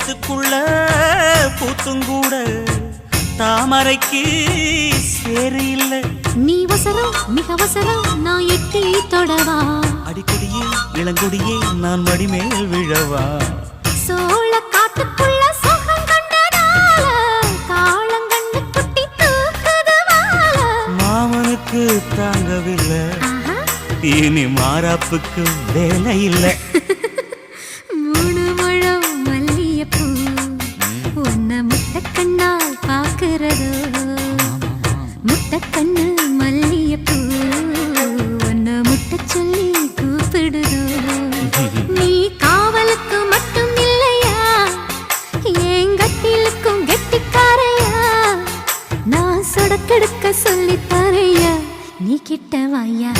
சேத்துக்குள்ள பூத்துங்கூட தாமரைக்கு சேரு இல்ல. நீ வசரம் மிக வசரம் நான் எட்டி தொடவா. அடிக்கடியே இளங்கொடியே நான் மடிமேல் விழவா. சோழ காட்டுக்குள்ள சோகம் கண்டதால காளங்கண்ணு குட்டி தூக்குதுவால. மாமனுக்கு தாங்கவில்லை இனி மாறாப்புக்கு வேலை இல்லை. மூணு முழம் மல்லியப்பூ உன்னை முட்டக்கண்ணால் பாக்குறதோ. முட்டக்கண்ணு மல்லியப்பூ உன்னை முட்ட சொல்லி கூப்பிடுதோ. நீ காவலுக்கு மட்டும் இல்லையா என் கட்டிலுக்கும் கெட்டிக்காரையா. நான் சொடக்கெடுக்க சொல்லி தரையா நீ கிட்ட வாயா.